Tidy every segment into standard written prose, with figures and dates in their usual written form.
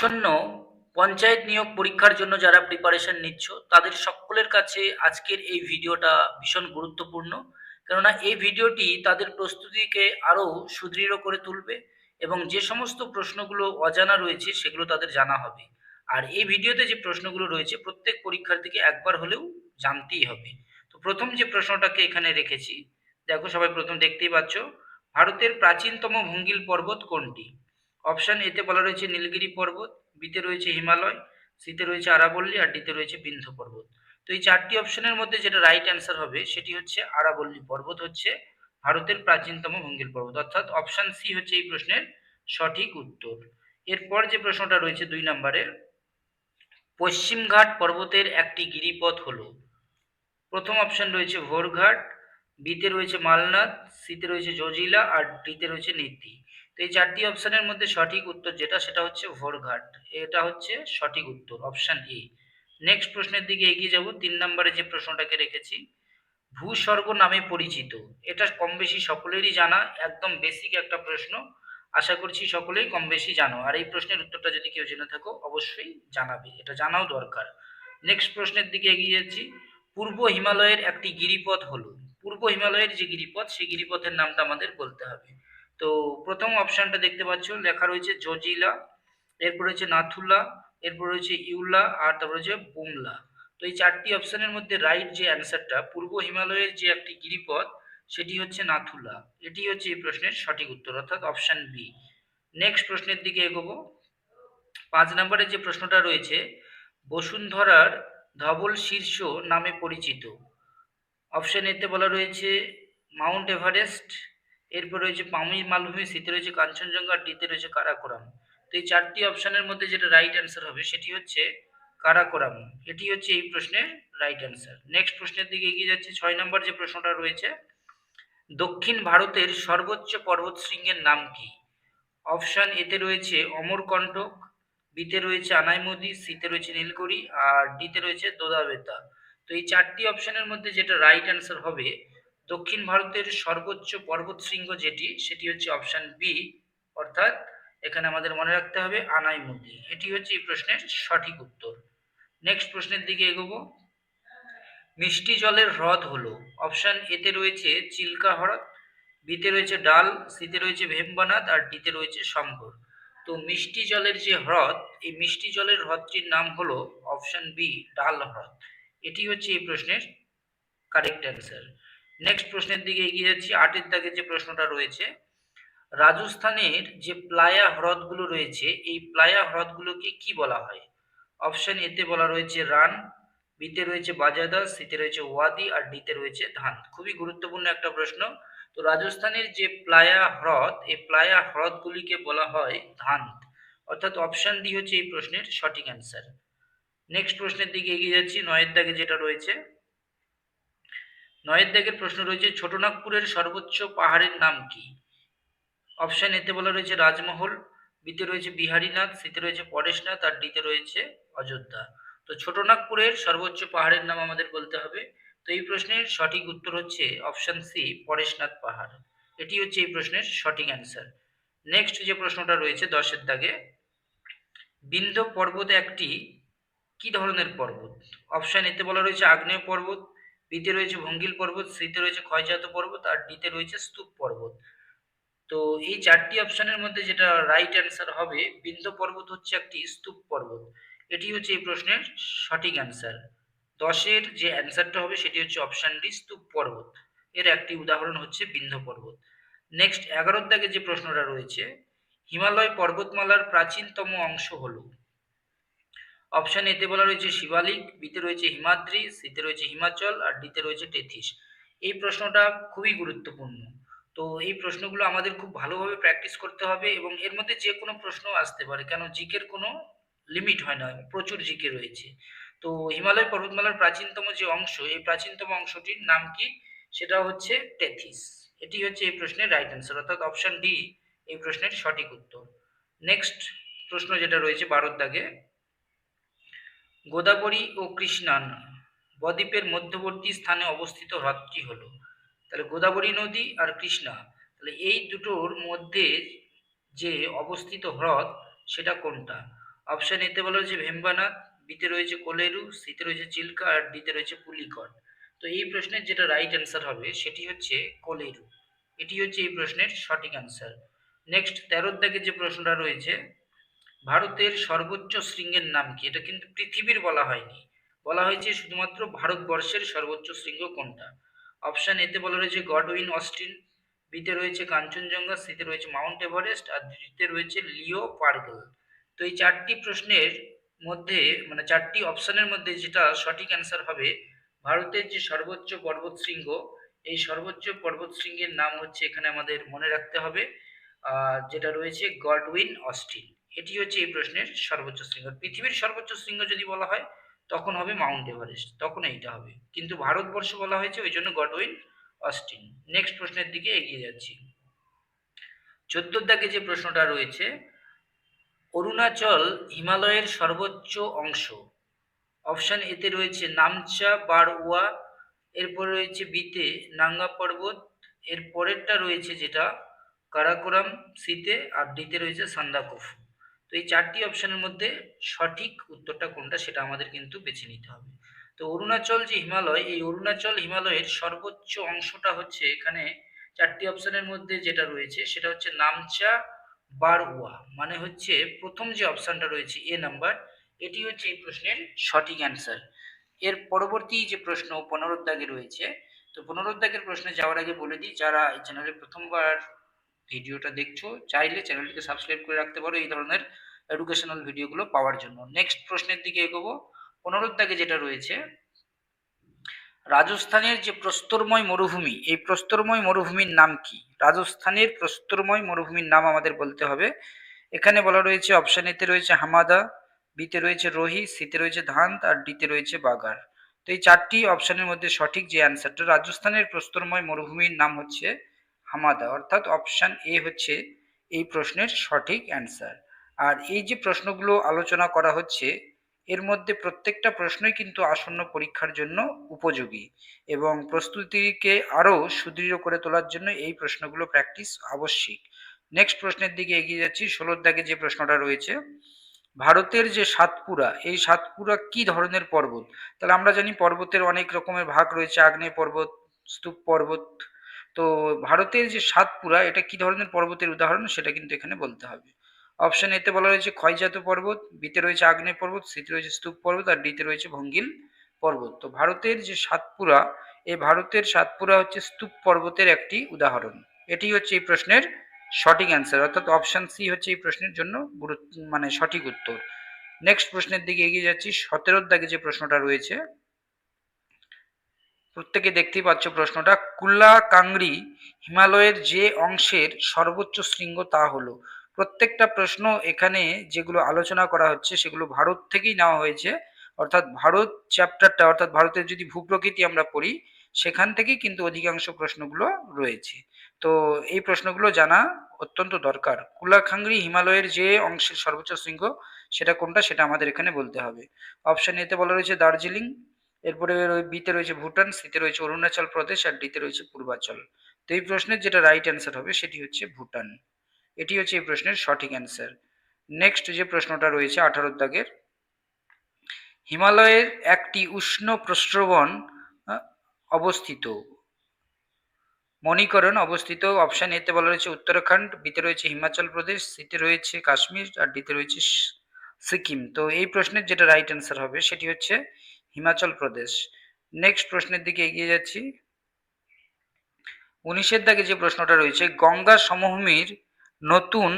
আসন্ন পঞ্চায়েত নিয়োগ পরীক্ষার জন্য যারা প্রিপারেশন নিচ্ছ তাদের সকলের কাছে আজকের এই ভিডিওটা ভীষণ গুরুত্বপূর্ণ। কেননা এই ভিডিওটি তাদের প্রস্তুতিকে আরও সুদৃঢ় করে তুলবে এবং যে সমস্ত প্রশ্নগুলো অজানা রয়েছে সেগুলো তাদের জানা হবে। আর এই ভিডিওতে যে প্রশ্নগুলো রয়েছে প্রত্যেক পরীক্ষার্থীকে একবার হলেও জানতেই হবে। তো প্রথম যে প্রশ্নটাকে এখানে রেখেছি, দেখো সবাই প্রথম দেখতেই পাচ্ছ, ভারতের প্রাচীনতম ভঙ্গিল পর্বত কোনটি? অপশন এতে বলা রয়েছে নীলগিরি পর্বত, বিতে রয়েছে হিমালয়, সিতে রয়েছে আরাবল্লী আর ডিতে রয়েছে বিন্ধ্য পর্বত। তো এই চারটি অপশনের মধ্যে যেটা রাইট অ্যান্সার হবে সেটি হচ্ছে আরাবল্লী পর্বত হচ্ছে ভারতের প্রাচীনতম ভঙ্গিল পর্বত, অর্থাৎ অপশন সি হচ্ছে এই প্রশ্নের সঠিক উত্তর। এরপর যে প্রশ্নটা রয়েছে 2 নম্বরের, পশ্চিমঘাট পর্বতের একটি গিরিপথ হলো। প্রথম অপশন রয়েছে ভোরঘাট, বিতে রয়েছে মালনাথ, সিতে রয়েছে জজিলা আর ডিতে রয়েছে নীতি। তো এই চারটি অপশনের মধ্যে সঠিক উত্তর যেটা সেটা হচ্ছে ভোরঘাট, এটা হচ্ছে সঠিক উত্তর, অপশন এ। নেক্সট প্রশ্নের দিকে এগিয়ে যাব। 3 নম্বরে যে প্রশ্নটাকে রেখেছি, ভূস্বর্গ নামে পরিচিত, এটা কম বেশি সকলেরই জানা, একদম বেসিক একটা প্রশ্ন, আশা করছি সকলেই কম বেশি জানো। আর এই প্রশ্নের উত্তরটা যদি কেউ জেনে থাকো অবশ্যই জানাবে, এটা জানাও দরকার। নেক্সট প্রশ্নের দিকে এগিয়ে যাচ্ছি। পূর্ব হিমালয়ের একটি গিরিপথ হলো, পূর্ব হিমালয়ের যে গিরিপথ সেই গিরিপথের নামটা আমাদের বলতে হবে। তো প্রথম অপশনটা দেখতে পাচ্ছ লেখা রয়েছে জজিলা, এরপর রয়েছে নাথুলা, এরপর রয়েছে ইউলা আর তারপর রয়েছে বুমলা। তো এই চারটি অপশনের মধ্যে রাইট যে অ্যান্সারটা, পূর্ব হিমালয়ের যে একটি গিরিপথ সেটি হচ্ছে নাথুলা, এটি হচ্ছে এই প্রশ্নের সঠিক উত্তর, অর্থাৎ অপশন বি। নেক্সট প্রশ্নের দিকে এগোবো। 5 নম্বরে যে প্রশ্নটা রয়েছে, বসুন্ধরার ধবল শীর্ষ নামে পরিচিত। অপশন এতে বলা রয়েছে মাউন্ট এভারেস্ট, এরপর রয়েছে পামির মালভূমি, সিতে রয়েছে কাঞ্চনজঙ্ঘা, ডিতে রয়েছে কারাকোরাম। তো এই চারটি অপশনের মধ্যে যেটা রাইট অ্যান্সার হবে সেটি হচ্ছে কারাকোরাম, এটি হচ্ছে এই প্রশ্নের রাইট অ্যান্সার। নেক্সট প্রশ্নের দিকে এগিয়ে যাচ্ছে। 6 নম্বর যে প্রশ্নটা রয়েছে, দক্ষিণ ভারতের সর্বোচ্চ পর্বতশৃঙ্গের নাম কি? অপশন এতে রয়েছে অমরকণ্টক, বিতে রয়েছে আনাইমুদি, সিতে রয়েছে নীলগিরি আর ডিতে রয়েছে দোদাবেতা। তো এই চারটি অপশনের মধ্যে যেটা রাইট অ্যান্সার হবে, দক্ষিণ ভারতের সর্বোচ্চ পর্বতশৃঙ্গ যেটি সেটি হচ্ছে অপশন বি, অর্থাৎ এখানে আমাদের মনে রাখতে হবে আনাইমুদি, এটি হচ্ছে এই প্রশ্নের সঠিক উত্তর। নেক্সট প্রশ্নের দিকে এগোবো। মিষ্টি জলের হ্রদ হলো, অপশন এতে রয়েছে চিল্কা হ্রদ, বিতে রয়েছে ডাল, সিতে রয়েছে ভেম্বানাথ আর ডিতে রয়েছে সম্বর। তো মিষ্টি জলের যে হ্রদ, এই মিষ্টি জলের হ্রদটির নাম হলো অপশন বি ডাল হ্রদ, এটি হচ্ছে এই প্রশ্নের কারেক্ট অ্যান্সার। নেক্সট প্রশ্নের দিকে এগিয়ে যাচ্ছি। 8-এর দাগে যে প্রশ্নটা রয়েছে, রাজস্থানের যে প্লায়া হ্রদগুলো রয়েছে এই প্লায়া হ্রদগুলোকে কি বলা হয়? অপশন এতে বলা রয়েছে রান, বিতে রয়েছে বাজাদা, সিতে রয়েছে ওয়াদি আর ডিতে রয়েছে ধান। খুবই গুরুত্বপূর্ণ একটা প্রশ্ন। তো রাজস্থানের যে প্লায়া হ্রদ এই প্লায়া হ্রদগুলিকে বলা হয় ধান, অর্থাৎ অপশন ডি হচ্ছে এই প্রশ্নের সঠিক অ্যান্সার। নেক্সট প্রশ্নের দিকে এগিয়ে যাচ্ছি। 9-এর দাগে যেটা রয়েছে, 9-এর দাগের প্রশ্ন রয়েছে, ছোটনাগপুরের সর্বোচ্চ পাহাড়ের নাম কি? অপশন এতে বলা রয়েছে রাজমহল, বিতে রয়েছে বিহারীনাথ, সিতে রয়েছে পরেশনাথ আর ডিতে রয়েছে অযোধ্যা। তো ছোটনাগপুরের সর্বোচ্চ পাহাড়ের নাম আমাদের বলতে হবে। তো এই প্রশ্নের সঠিক উত্তর হচ্ছে অপশন সি পরেশনাথ পাহাড়, এটি হচ্ছে এই প্রশ্নের সঠিক অ্যান্সার। নেক্সট যে প্রশ্নটা রয়েছে 10-এর দাগে, বিন্ধ্য পর্বত একটি কি ধরনের পর্বত? অপশন এতে বলা রয়েছে আগ্নেয় পর্বত, বিতে রয়েছে ভঙ্গিল পর্বত, সিতে রয়েছে ক্ষয়জাত পর্বত আর ডিতে রয়েছে স্তূপ পর্বত। তো এই চারটি অপশনের মধ্যে যেটা রাইট অ্যান্সার হবে, বিন্ধ্য পর্বত হচ্ছে একটি স্তূপ পর্বত, এটি হচ্ছে এই প্রশ্নের সঠিক অ্যান্সার। 10-এর যে অ্যান্সারটা হবে সেটি হচ্ছে অপশন ডি স্তূপ পর্বত, এর একটি উদাহরণ হচ্ছে বিন্ধ্য পর্বত। নেক্সট 11-এর দাগে যে প্রশ্নটা রয়েছে, হিমালয় পর্বতমালার প্রাচীনতম অংশ হল। অপশন এতে বলা রয়েছে শিবালিক, বিতে রয়েছে হিমাদ্রি, সিতে রয়েছে হিমাচল আর ডিতে রয়েছে টেথিস। এই প্রশ্নটা খুবই গুরুত্বপূর্ণ। তো এই প্রশ্নগুলো আমাদের খুব ভালোভাবে প্র্যাকটিস করতে হবে এবং এর মধ্যে যে কোনো প্রশ্ন আসতে পারে, কেন জিকের কোনো লিমিট হয় না, প্রচুর জিকে রয়েছে। তো হিমালয় পর্বতমালার প্রাচীনতম যে অংশ, এই প্রাচীনতম অংশটির নাম কি? সেটা হচ্ছে টেথিস, এটি হচ্ছে এই প্রশ্নের রাইট অ্যান্সার, অর্থাৎ অপশন ডি এই প্রশ্নের সঠিক উত্তর। নেক্সট প্রশ্ন যেটা রয়েছে 12-এর দাগে, গোদাবরী ও কৃষ্ণা বদ্বীপের মধ্যবর্তী স্থানে অবস্থিত হ্রদটি হলো। তাহলে গোদাবরী নদী আর কৃষ্ণা, তাহলে এই দুটোর মধ্যে যে অবস্থিত হ্রদ সেটা কোনটা? অপশন এতে বলা হয়েছে ভেম্বানাথ, বিতে রয়েছে কোলেরু, সিতে রয়েছে চিল্কা আর ডিতে রয়েছে পুলিকট। তো এই প্রশ্নের যেটা রাইট অ্যান্সার হবে সেটি হচ্ছে কোলেরু। এটি হচ্ছে এই প্রশ্নের সঠিক অ্যান্সার। নেক্সট 13 দাগে যে প্রশ্নটা রয়েছে, ভারতের সর্বোচ্চ শৃঙ্গের নাম কি? এটা কিন্তু পৃথিবীর বলা হয়নি, বলা হয়েছে শুধুমাত্র ভারতবর্ষের সর্বোচ্চ শৃঙ্গ কোনটা। অপশন এতে বলা রয়েছে গডউইন অস্টিন, বিতে রয়েছে কাঞ্চনজঙ্ঘা, সিতে রয়েছে মাউন্ট এভারেস্ট আর ডিতে রয়েছে লিও পার্গল। তো এই চারটি প্রশ্নের মধ্যে মানে চারটি অপশনের মধ্যে যেটা সঠিক অ্যান্সার হবে, ভারতের যে সর্বোচ্চ পর্বতশৃঙ্গ, এই সর্বোচ্চ পর্বতশৃঙ্গের নাম হচ্ছে এখানে আমাদের মনে রাখতে হবে যেটা রয়েছে গডউইন অস্টিন। এটি হচ্ছে এই প্রশ্নের সর্বোচ্চ শৃঙ্গ। পৃথিবীর সর্বোচ্চ শৃঙ্গ যদি বলা হয় তখন হবে মাউন্ট এভারেস্ট, তখন এইটা হবে, কিন্তু ভারতবর্ষ বলা হয়েছে ওই জন্য গডউইন অস্টিন। নেক্সট প্রশ্নের দিকে এগিয়ে যাচ্ছি। 14 দাগে যে প্রশ্নটা রয়েছে, অরুণাচল হিমালয়ের সর্বোচ্চ অংশ। অপশন এতে রয়েছে নামচা বারওয়া, এরপর রয়েছে বিতে নাঙ্গা পর্বত, এর পরেরটা রয়েছে যেটা কারাকোরাম সিতে, আর ডিতে রয়েছে সান্দাকফু। তো এই চারটি অপশনের মধ্যে সঠিক উত্তরটা কোনটা সেটা আমাদের কিন্তু বেছে নিতে হবে। তো অরুণাচল যে হিমালয়, এই অরুণাচল হিমালয়ের সর্বোচ্চ অংশটা হচ্ছে এখানে চারটি অপশনের মধ্যে যেটা রয়েছে সেটা হচ্ছে নামচা বারওয়া, মানে হচ্ছে প্রথম যে অপশনটা রয়েছে এ নাম্বার, এটি হচ্ছে এই প্রশ্নের সঠিক অ্যান্সার। এর পরবর্তী যে প্রশ্ন 15 দাগে রয়েছে, তো 15 দাগের প্রশ্নে যাওয়ার আগে বলে দিই, যারা এই চ্যানেলে প্রথমবার ভিডিওটা দেখছো চাইলে চ্যানেলটিকে সাবস্ক্রাইব করে রাখতে পারো এই ধরনের এডুকেশনাল ভিডিওগুলো পাওয়ার জন্য। নেক্সট প্রশ্নের দিকে এগোবো। 15 দাগে যেটা রয়েছে, রাজস্থানের যে প্রস্তরময় মরুভূমি, এই প্রস্তরময় মরুভূমির নাম কি? রাজস্থানের প্রস্তরময় মরুভূমির নাম আমাদের বলতে হবে। এখানে বলা রয়েছে অপশন এতে রয়েছে হামাদা, বিতে রয়েছে রোহি, সিতে রয়েছে ধান্ত আর ডিতে রয়েছে বাগার। তো এই চারটি অপশনের মধ্যে সঠিক যে অ্যান্সারটা, রাজস্থানের প্রস্তরময় মরুভূমির নাম হচ্ছে হামাদা, অর্থাৎ অপশন এ হচ্ছে এই প্রশ্নের সঠিক অ্যান্সার। আর এই যে প্রশ্নগুলো আলোচনা করা হচ্ছে এর মধ্যে প্রত্যেকটা প্রশ্নই কিন্তু আসন্ন পরীক্ষার জন্য উপযোগী এবং প্রস্তুতিকে আরও সুদৃঢ় করে তোলার জন্য এই প্রশ্নগুলো প্র্যাকটিস আবশ্যিক। নেক্সট প্রশ্নের দিকে এগিয়ে যাচ্ছি। 16 দাগে যে প্রশ্নটা রয়েছে, ভারতের যে সাতপুরা, এই সাতপুরা কি ধরনের পর্বত? তাহলে আমরা জানি পর্বতের অনেক রকমের ভাগ রয়েছে, আগ্নেয় পর্বত, স্তূপ পর্বত। তো ভারতের যে সাতপুরা এটা কি ধরনের পর্বতের উদাহরণ সেটা কিন্তু এখানে বলতে হবে। অপশন এতে বলা রয়েছে ক্ষয়জাত পর্বত, বিতে রয়েছে আগ্নেয় পর্বত, সিতে রয়েছে স্তূপ পর্বত আর ডিতে রয়েছে ভঙ্গিল পর্বত। তো ভারতের যে সাতপুরা, এই ভারতের সাতপুরা হচ্ছে স্তূপ পর্বতের একটি উদাহরণ। এটি হচ্ছে এই প্রশ্নের সঠিক অ্যান্সার, অর্থাৎ অপশন সি হচ্ছে এই প্রশ্নের জন্য মানে সঠিক উত্তর। নেক্সট প্রশ্নের দিকে এগিয়ে যাচ্ছি। 17 দাগে যে প্রশ্নটা রয়েছে, প্রত্যেকে দেখতেই পাচ্ছ প্রশ্নটা, কুল্লা কাংরি হিমালয়ের যে অংশের সর্বোচ্চ শৃঙ্গ তা হলো। প্রত্যেকটা প্রশ্ন এখানে যেগুলো আলোচনা করা হচ্ছে সেগুলো ভারত থেকেই নেওয়া হয়েছে, অর্থাৎ ভারত চ্যাপ্টারটা, অর্থাৎ ভারতের যদি ভূপ্রকৃতি আমরা পড়ি সেখান থেকেই কিন্তু অধিকাংশ প্রশ্নগুলো রয়েছে। তো এই প্রশ্নগুলো জানা অত্যন্ত দরকার। কুলাখাংরি হিমালয়ের যে অংশের সর্বোচ্চ শৃঙ্গ সেটা কোনটা সেটা আমাদের এখানে বলতে হবে। অপশন এতে বলা রয়েছে দার্জিলিং, এরপরে বিতে রয়েছে ভুটান, সিতে রয়েছে অরুণাচল প্রদেশ আর ডিতে রয়েছে পূর্বাঞ্চল। তো এই প্রশ্নের যেটা রাইট অ্যান্সার হবে সেটি হচ্ছে ভুটান। এটি হচ্ছে এই প্রশ্নের সঠিক অ্যান্সার। নেক্সট যে প্রশ্নটা রয়েছে 18 দাগের, হিমালয়ের একটি উষ্ণ প্রস্রবণ অবস্থিত, মণিকরণ অবস্থিত। অপশন এতে বলা রয়েছে উত্তরাখণ্ড, বিতে রয়েছে হিমাচল প্রদেশ, সিতে রয়েছে কাশ্মীর আর ডিতে রয়েছে সিকিম। তো এই প্রশ্নের যেটা রাইট অ্যান্সার হবে সেটি হচ্ছে হিমাচল প্রদেশ। নেক্সট প্রশ্নের দিকে এগিয়ে যাচ্ছি। 19 দাগে যে প্রশ্নটা রয়েছে, গঙ্গা সমভূমির নতুন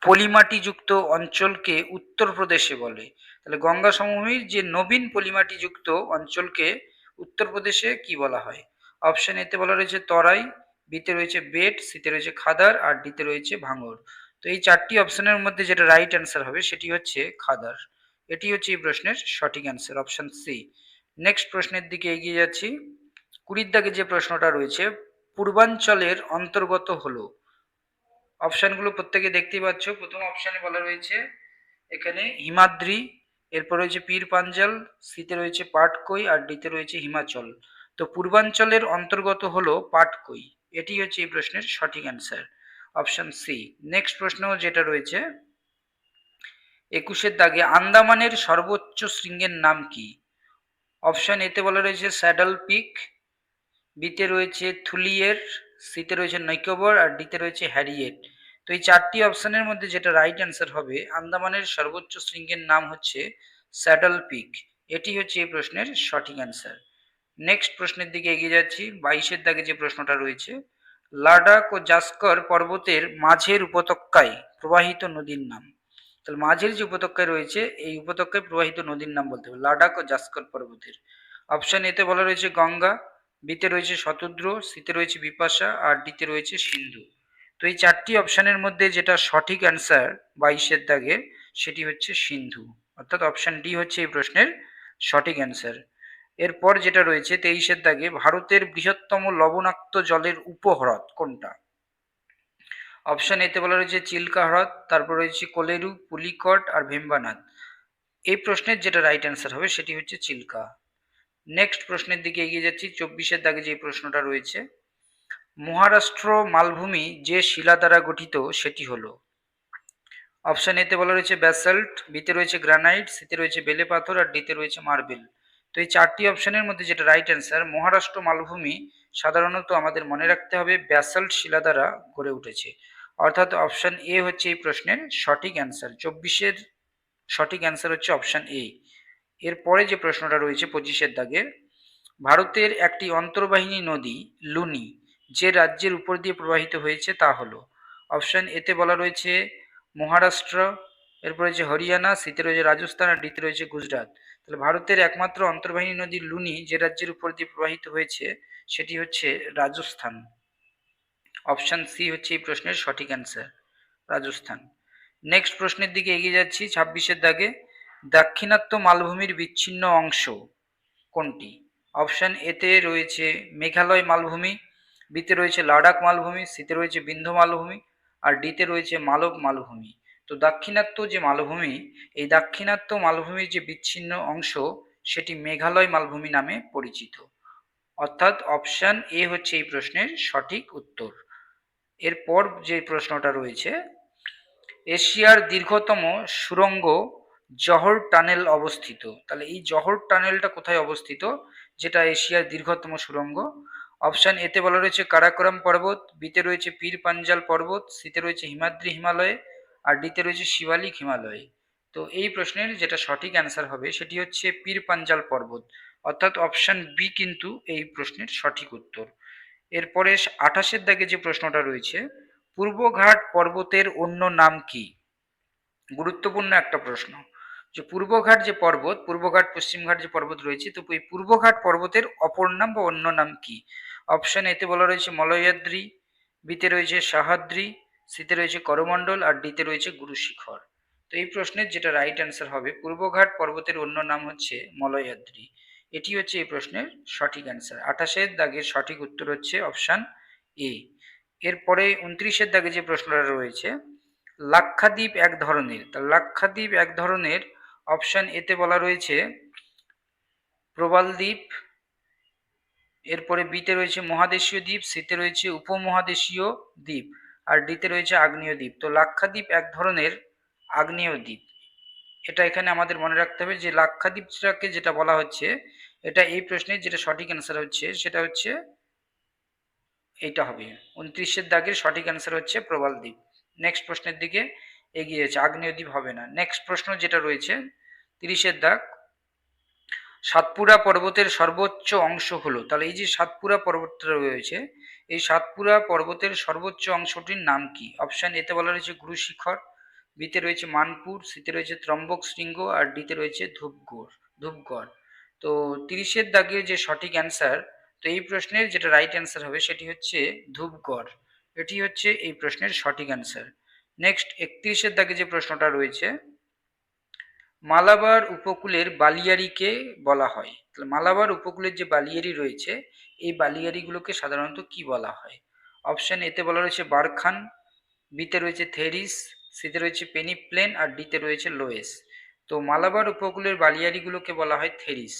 পলিমাটিযুক্ত অঞ্চলকে উত্তরপ্রদেশে বলে। তাহলে গঙ্গা সমভূমির যে নবীন পলিমাটিযুক্ত অঞ্চলকে উত্তরপ্রদেশে কি বলা হয়? অপশন এতে বলা রয়েছে তরাই, বিতে রয়েছে বেট, সিতে রয়েছে খাদার আর ডিতে রয়েছে ভাঙর। তো এই চারটি অপশনের মধ্যে যেটা রাইট অ্যান্সার হবে সেটি হচ্ছে খাদার। এটি হচ্ছে এই প্রশ্নের সঠিক অ্যান্সার, অপশন সি। নেক্সট প্রশ্নের দিকে এগিয়ে যাচ্ছি। 20 দাগে যে প্রশ্নটা রয়েছে, পূর্বাঞ্চলের অন্তর্গত হলো। অপশনগুলো প্রত্যেকে দেখতেই পাচ্ছ। প্রথম অপশনে বলা রয়েছে এখানে হিমাদ্রি, এরপর রয়েছে পীর পাঞ্জাল, সিতে রয়েছে পাটকই আর ডিতে রয়েছে হিমাচল। তো পূর্বাঞ্চলের অন্তর্গত হলো পাটকই। এটি হচ্ছে এই প্রশ্নের সঠিক অ্যান্সার, অপশন সি। নেক্সট প্রশ্ন যেটা রয়েছে, 21 দাগে আন্দামানের সর্বোচ্চ শৃঙ্গের নাম কি? অপশন এতে বলা রয়েছে স্যাডল পিক, বিতে রয়েছে থুলিয়ের, সিতে রয়েছে নিকোবর আর ডিতে রয়েছে হ্যারিয়েট। তো এই চারটি অপশনের মধ্যে যেটা রাইট অ্যান্সার হবে, আন্দামানের সর্বোচ্চ শৃঙ্গের নাম হচ্ছে স্যাডল পিক। এটি হচ্ছে এই প্রশ্নের সঠিক অ্যান্সার। নেক্সট প্রশ্নের দিকে এগিয়ে যাচ্ছি। 22 দাগে যে প্রশ্নটা রয়েছে, লাদাখ ও জাস্কর পর্বতের মাঝের উপত্যকায় প্রবাহিত নদীর নাম। তাহলে মাঝের যে উপত্যকায় রয়েছে এই উপত্যকায় প্রবাহিত নদীর নাম বলতে হবে লাদাখ ও জাস্কর পর্বতের। অপশন এতে বলা রয়েছে গঙ্গা, বিতে রয়েছে শতদ্র, সিতে রয়েছে বিপাশা আর ডিতে রয়েছে সিন্ধু। তো এই চারটি অপশনের মধ্যে যেটা সঠিক অ্যান্সার 22 দাগের, সেটি হচ্ছে সিন্ধু। অর্থাৎ অপশন ডি হচ্ছে এই প্রশ্নের সঠিক অ্যান্সার। এরপর যেটা রয়েছে 23 দাগে, ভারতের বৃহত্তম লবণাক্ত জলের উপহ্রদ কোনটা? অপশন এতে বলা রয়েছে চিল্কা হ্রদ, তারপর রয়েছে কোলেরু, পুলিকট আর ভেম্বানাথ। এই প্রশ্নের যেটা রাইট অ্যান্সার হবে সেটি হচ্ছে চিল্কা। নেক্সট প্রশ্নের দিকে এগিয়ে যাচ্ছি। 24 দাগে যে প্রশ্নটা রয়েছে, মহারাষ্ট্র মালভূমি যে শিলা দ্বারা গঠিত সেটি হলো। অপশন এতে বলা রয়েছে ব্যাসাল্ট, বিতে রয়েছে গ্রানাইট, সিতে রয়েছে বেলে পাথর আর ডিতে রয়েছে মার্বেল। তো এই চারটি অপশনের মধ্যে যেটা রাইট অ্যান্সার, মহারাষ্ট্র মালভূমি সাধারণত আমাদের মনে রাখতে হবে ব্যাসাল্ট শিলা দ্বারা গড়ে উঠেছে। অর্থাৎ অপশন এ হচ্ছে এই প্রশ্নের সঠিক অ্যান্সার। 24 সঠিক অ্যান্সার হচ্ছে অপশন এ। এরপরে যে প্রশ্নটা রয়েছে 25 দাগে, ভারতের একটি অন্তর্বাহিনী নদী লুনি যে রাজ্যের উপর দিয়ে প্রবাহিত হয়েছে তা হলো। অপশন এতে বলা রয়েছে মহারাষ্ট্র, এরপর রয়েছে হরিয়ানা, সিতে রয়েছে রাজস্থান আর ডিতে রয়েছে গুজরাট। তাহলে ভারতের একমাত্র অন্তর্বাহিনী নদী লুনি যে রাজ্যের উপর দিয়ে প্রবাহিত হয়েছে সেটি হচ্ছে রাজস্থান। অপশন সি হচ্ছে এই প্রশ্নের সঠিক অ্যান্সার, রাজস্থান। নেক্সট প্রশ্নের দিকে এগিয়ে যাচ্ছি। 26 দাগে, দাক্ষিণাত্য মালভূমির বিচ্ছিন্ন অংশ কোনটি? অপশন এতে রয়েছে মেঘালয় মালভূমি, বিতে রয়েছে লাদাখ মালভূমি, সিতে রয়েছে বিন্ধ্য মালভূমি আর ডিতে রয়েছে মালব মালভূমি। তো দাক্ষিণাত্য যে মালভূমি, এই দাক্ষিণাত্য মালভূমির যে বিচ্ছিন্ন অংশ সেটি মেঘালয় মালভূমি নামে পরিচিত। অর্থাৎ অপশন এ হচ্ছে এই প্রশ্নের সঠিক উত্তর। এরপর যে প্রশ্নটা রয়েছে, এশিয়ার দীর্ঘতম সুড়ঙ্গ জহর টানেল অবস্থিত। তাহলে এই জহর টানেলটা কোথায় অবস্থিত, যেটা এশিয়ার দীর্ঘতম সুড়ঙ্গ? অপশন এতে বলা রয়েছে কারাকোরাম পর্বত, বিতে রয়েছে পীর পাঞ্জাল পর্বত, সিতে রয়েছে হিমাদ্রি হিমালয়ে আর ডিতে রয়েছে শিবালিক হিমালয়ে। তো এই প্রশ্নের যেটা সঠিক অ্যান্সার হবে সেটি হচ্ছে পীর পাঞ্জাল পর্বত। অর্থাৎ অপশন বি কিন্তু এই প্রশ্নের সঠিক উত্তর। এরপরে 28 দাগে যে প্রশ্নটা রয়েছে, পূর্বঘাট পর্বতের অন্য নাম কি? গুরুত্বপূর্ণ একটা প্রশ্ন, যে পূর্বঘাট যে পর্বত, পূর্বঘাট পশ্চিমঘাট যে পর্বত রয়েছে, তো এই পূর্বঘাট পর্বতের অপর নাম বা অন্য নাম কি? অপশন এতে বলা রয়েছে মলয়াদ্রি, বিতে রয়েছে সাহাদ্রি, সিতে রয়েছে করমণ্ডল আর ডিতে রয়েছে গুরু শিখর। তো এই প্রশ্নের যেটা রাইট অ্যান্সার হবে, পূর্বঘাট পর্বতের অন্য নাম হচ্ছে মলয়াদ্রি। এটি হচ্ছে এই প্রশ্নের সঠিক অ্যান্সার। 28 দাগের সঠিক উত্তর হচ্ছে অপশন এ। এরপরে 29 দাগে যে প্রশ্নটা রয়েছে, লাক্ষাদ্বীপ এক ধরনের, তা লাক্ষাদ্বীপ এক ধরনের। অপশন এতে বলা রয়েছে প্রবাল দ্বীপ, এরপরে বিতে রয়েছে মহাদেশীয় দ্বীপ, সিতে রয়েছে উপমহাদেশীয় দ্বীপ আর ডিতে রয়েছে আগ্নেয় দ্বীপ। তো লাক্ষাদ্বীপ এক ধরনের আগ্নেয় দ্বীপ। এটা এখানে আমাদের মনে রাখতে হবে যে লাক্ষাদ্বীপটাকে যেটা বলা হচ্ছে, এটা এই প্রশ্নের যেটা সঠিক অ্যান্সার হচ্ছে সেটা হচ্ছে এইটা হবে। 29 দাগের সঠিক অ্যান্সার হচ্ছে প্রবাল দ্বীপ। নেক্সট প্রশ্নের দিকে এগিয়ে যাচ্ছে, আগ্নেয় দ্বীপ হবে না। নেক্সট প্রশ্ন যেটা রয়েছে 30 দাগ, সাতপুরা পর্বতের সর্বোচ্চ অংশ হলো। তাহলে এই যে সাতপুরা পর্বতটা রয়েছে, এই সাতপুরা পর্বতের সর্বোচ্চ অংশটির নাম কি? অপশন এতে বলা রয়েছে গুরু শিখর, বিতে রয়েছে মানপুর, সিতে রয়েছে ত্রম্বক শৃঙ্গ আর ডিতে রয়েছে ধূপগড়। তো 30 দাগের যে সঠিক অ্যান্সার, তো এই প্রশ্নের যেটা রাইট অ্যান্সার হবে সেটি হচ্ছে ধূপগড়। এটি হচ্ছে এই প্রশ্নের সঠিক অ্যান্সার। নেক্সট 31 দাগে যে প্রশ্নটা রয়েছে, মালাবার উপকূলের বালিয়াড়িকে বলা হয়। তাহলে মালাবার উপকূলের যে বালিয়াড়ি রয়েছে, এই বালিয়াড়িগুলোকে সাধারণত কি বলা হয়? অপশন এতে বলা রয়েছে বারখান, বিতে রয়েছে থেরিস, সিতে রয়েছে পেনিপ্লেন আর ডিতে রয়েছে লোয়েস। তো মালাবার উপকূলের বালিয়াড়িগুলোকে বলা হয় থেরিস।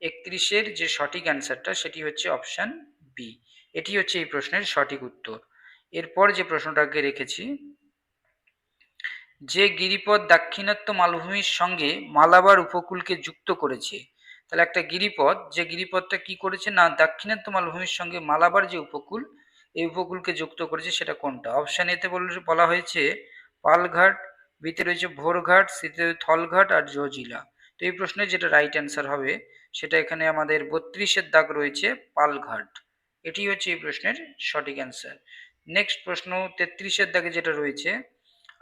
31-এর যে সঠিক অ্যান্সারটা সেটি হচ্ছে অপশন বি। এটি হচ্ছে এই প্রশ্নের সঠিক উত্তর। এরপর যে প্রশ্নটাকে রেখেছি যে গিরিপথ দাক্ষিণাত্য মালভূমির সঙ্গে মালাবার উপকূলকে যুক্ত করেছে। তাহলে একটা গিরিপথ, যে গিরিপথটা কি করেছে না দাক্ষিণাত্য মালভূমির সঙ্গে মালাবার যে উপকূল, এই উপকূলকে যুক্ত করেছে, সেটা কোনটা? অপশন এতে বলা হয়েছে পালঘাট, বিতে রয়েছে ভোরঘাট, সিতে থলঘাট আর জজিলা। তো এই প্রশ্নের যেটা রাইট অ্যান্সার হবে সেটা এখানে আমাদের 32-এর দাগ রয়েছে পালঘাট। এটি হচ্ছে এই প্রশ্নের সঠিক অ্যান্সার। নেক্সট প্রশ্ন 33-এর দাগে যেটা রয়েছে,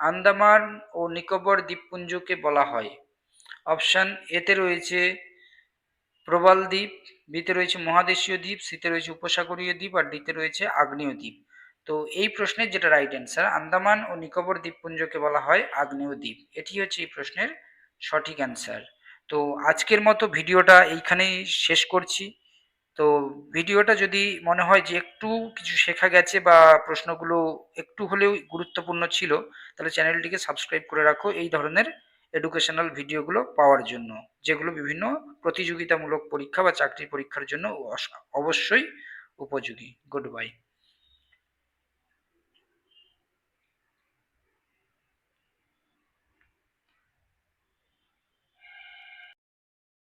আন্দামান ও নিকোবর দ্বীপপুঞ্জকে বলা হয়। অপশন এতে রয়েছে প্রবাল দ্বীপ, বিতে রয়েছে মহাদেশীয় দ্বীপ, সিতে রয়েছে উপসাগরীয় দ্বীপ আর ডিতে রয়েছে আগ্নেয় দ্বীপ। তো এই প্রশ্নের যেটা রাইট অ্যান্সার, আন্দামান ও নিকোবর দ্বীপপুঞ্জকে বলা হয় আগ্নেয় দ্বীপ। এটি হচ্ছে এই প্রশ্নের সঠিক অ্যান্সার। তো আজকের মতো ভিডিওটা এইখানেই শেষ করছি। তো ভিডিওটা যদি মনে হয় যে একটু কিছু শেখা গেছে বা প্রশ্নগুলো একটু হলেও গুরুত্বপূর্ণ ছিল, তাহলে চ্যানেলটিকে সাবস্ক্রাইব করে রাখো এই ধরনের এডুকেশনাল ভিডিওগুলো পাওয়ার জন্য, যেগুলো বিভিন্ন প্রতিযোগিতামূলক পরীক্ষা বা চাকরির পরীক্ষার জন্য অবশ্যই উপযোগী। Good bye.